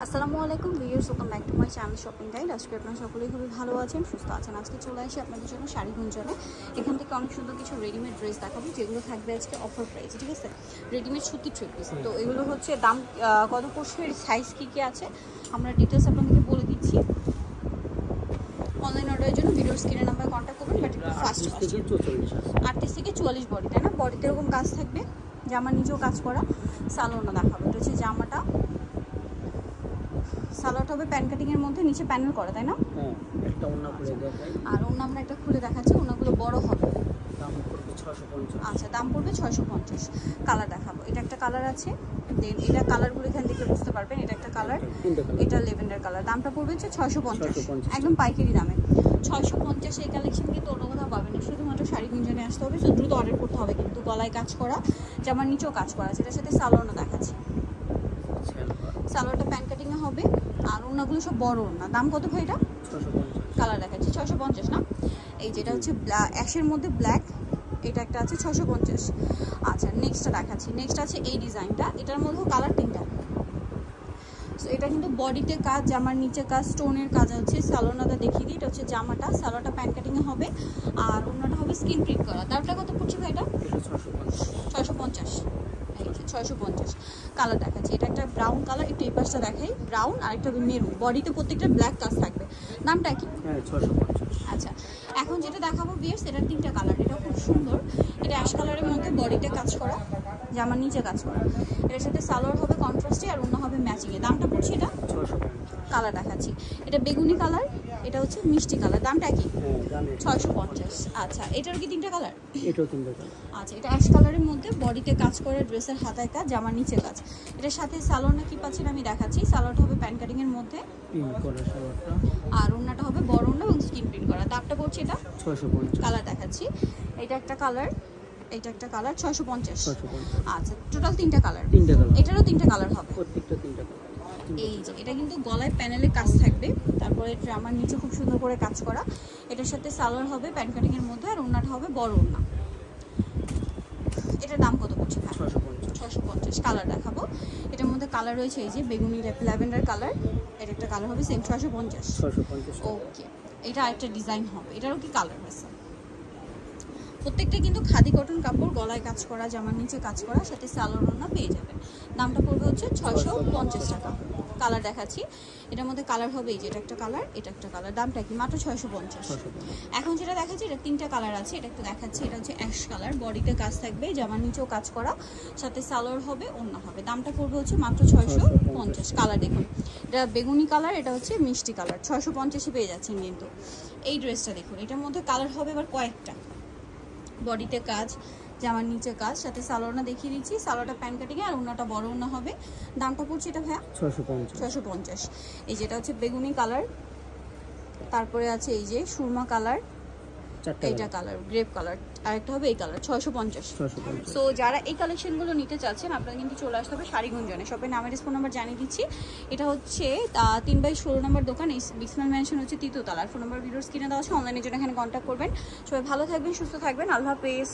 আসসালামু আলাইকুম viewers, welcome back to my channel shopping guide. আজকে আপনারা সকলেই খুবই ভালো আছেন, সুস্থ আছেন। আজকে চলে আসি আপনাদের জন্য শাড়ি গুঞ্জনে। এখান থেকে অনেক সুন্দর কিছু রেডিমেড ড্রেস দেখাবো, যেগুলো থাকবে আজকে অফার প্রাইস, ঠিক আছে? রেডিমেড সুতি থ্রি পিস। তো এগুলো হচ্ছে দাম কত পড়ছে, সাইজ কী কী আছে আমরা ডিটেলস আপনাদেরকে বলে দিচ্ছি। অনলাইন অর্ডারের জন্য ভিডিওর স্ক্রিনের নাম্বারে কন্ট্যাক্ট করবেন। বাট একটু ফাস্ট 38 থেকে 44 বডি, তাই না? বডিতে এরকম কাজ থাকবে, জামার নিচেও কাজ করা। সালোয়ারটা দেখাবো, এটা হচ্ছে জামাটা। সালোয়ারটা হবে প্যান কাটিং এর মধ্যে, নিচে প্যানেল করা, তাই না? হ্যাঁ, একটা ওন্না খুলে দেখাই। আর ওন্না আমরা একটা খুলে দেখাচ্ছি, ওন্নাগুলো বড় হবে। দাম পড়বে 650। আচ্ছা, দাম পড়বে 650। কালার দেখাবো, এটা একটা কালার আছে, দেন এটা কালারগুলো এখান থেকে বুঝতে পারবেন। এটা একটা কালার, এটা লেভেন্ডার কালার। দামটা পড়বে হচ্ছে 650, একদম পাইকারি দামে 650। এই কালেকশন কিন্তু অন্য কোথাও পাবেন না, শুধুমাত্র শাড়ি গুঞ্জনে আসতে হবে। তো দ্রুত অর্ডার করতে হবে, কিন্তু গলায় কাজ করা, জামার নিচেও কাজ করা আছে। এটার সাথে সালোয়ারও দেখাচ্ছি। সালোয়ারটা প্যান কাটিং এ হবে, আর ওন্নাগুলো সব বড় ওন্না। দাম কত ভাই এটা? 650। কালার দেখাচ্ছি 650 না? এই যেটা হচ্ছে অ্যাশের মধ্যে ব্ল্যাক, এটা একটা আছে 650। আচ্ছা, নেক্সটটা দেখাচ্ছি। নেক্সট আছে এই ডিজাইনটা, এটার মধ্যেও কালার তিনটা। সো এটা কিন্তু বডিতে কাজ, জামার নিচে কাজ, স্টোনের কাজ আছে। সালোয়ারটা দেখিয়ে দিই, এটা হচ্ছে জামাটা। সালোয়ারটা প্যান কাটিংয়ে হবে, আর ওন্নাটা হবে স্কিন প্রিন্ট করা। দামটা কত পড়ছে ভাই এটা? 650। 650। কালার দেখাচ্ছি, এটা একটা ব্রাউন কালার, একটু এই পাশটা দেখাই, ব্রাউন, আর একটা মেরুন। বডিতে প্রত্যেকটা ব্ল্যাক কাজ থাকবে। দামটা কি? হ্যাঁ, 650। আচ্ছা, এখন যেটা দেখাবো ভিউয়ার্স, এটার তিনটা কালার। এটা খুব সুন্দর, এটা অ্যাশ কালারের মধ্যে, বডিতে কাজ করা, জামার নিচে কাজ করা। এটার সাথে সালোয়ার হবে কন্ট্রাস্টে, আর অন্য হবে ম্যাচিংয়ে। দামটা পড়ছে এটা 650। কালার দেখাচ্ছি, এটা বেগুনি কালার, এটা হচ্ছে মিষ্টি কালার। দামটা কি? হ্যাঁ, জানি 650। আচ্ছা, এটার কি তিনটা কালার? এটাও তিনটা কালার। আচ্ছা, এটা অ্যাশ কালারের মধ্যে, বডিতে কাজ করে, ড্রেসের হাতায় কাজ, জামার নিচে কাজ। এটার সাথে সালোয়ারটা কি পাচ্ছেন আমি দেখাচ্ছি। সালোয়ারটা হবে প্যান কাটিং এর মধ্যে, পিঙ্ক করা সালোয়ারটা, আর ওন্নাটা হবে বড় ওন্না এবং স্কিন প্রিন্ট করা। দামটা পড়ছে এটা 650। কালার দেখাচ্ছি, এটা একটা কালার, এটা একটা কালার, 650। 650। আচ্ছা, টোটাল তিনটা কালার। তিনটা কালার, এটারও তিনটা কালার হবে, প্রত্যেকটা তিনটা কালার। এই যে এটা কিন্তু গলায় প্যানেলে কাজ থাকবে, তারপরে জামার নিচে খুব সুন্দর করে কাজ করা। এটার সাথে সালোয়ার হবে প্যান কাটিং এর মধ্যে, আর ওন্নাটা হবে বড় ওন্না। এটার দাম কত পড়ছে? 650। কালার দেখাবো, এটার মধ্যে কালার রয়েছে এই যে বেগুনি ল্যাভেন্ডার কালার, এটা একটা কালার হবে সেম 650। ওকে, এটা আরেকটা ডিজাইন হবে, এটারও কি কালার আছে? প্রত্যেকটা কিন্তু খাদি কটন কাপড়, গলায় কাজ করা, জামার নিচে কাজ করা, সাথে সালোয়ার ওন্না পেয়ে যাবেন। দামটা পড়বে হচ্ছে 650 টাকা। কালার দেখাচ্ছি, এটার মধ্যে কালার হবে এই যে এটা একটা কালার, এটা একটা কালার। দামটা কি? মাত্র 650। এখন যেটা দেখাচ্ছি, এটা তিনটা কালার আছে, এটা একটু দেখাচ্ছি। এটা হচ্ছে অ্যাশ কালার, বডিতে কাজ থাকবে, জামার নিচেও কাজ করা, সাথে সালোয়ার হবে, ওন্না হবে। দামটা পড়বে হচ্ছে মাত্র 650। কালার দেখুন, এটা বেগুনি কালার, এটা হচ্ছে মিষ্টি কালার। 650-এ পেয়ে যাচ্ছেন কিন্তু। এই ড্রেসটা দেখুন, এটার মধ্যে কালার হবে এবার কয়েকটা। বডিতে কাজ, জামার নিচে কাজ, সাথে সালোয়ারটা দেখিয়ে দিচ্ছি। সালোয়ারটা প্যান কাটিং আর ওন্নাটা বড় ওন্না হবে। দামটা পড়ছে এটা ভাইয়া 650। এই যেটা হচ্ছে বেগুনি কালার, তারপরে আছে এই যে সুরমা কালার, এইটা কালার গ্রেপ কালার, আরেকটা হবে এই কালার। 650। সো যারা এই কালেকশনগুলো নিতে চাচ্ছেন, আপনারা কিন্তু চলে আসতে হবে শাড়ি গুঞ্জনে। শপের নামের ফোন নাম্বার জানিয়ে দিচ্ছি। এটা হচ্ছে 3/16 নম্বর দোকান, এই বিসমান ম্যানশন হচ্ছে 3য় তলার। ফোন নাম্বার ভিডিওর স্ক্রিনে দেওয়া আছে, অনলাইনের জন্য এখানে কন্ট্যাক্ট করবেন। সবাই ভালো থাকবেন, সুস্থ থাকবেন, আল্লাহ হাফেজ।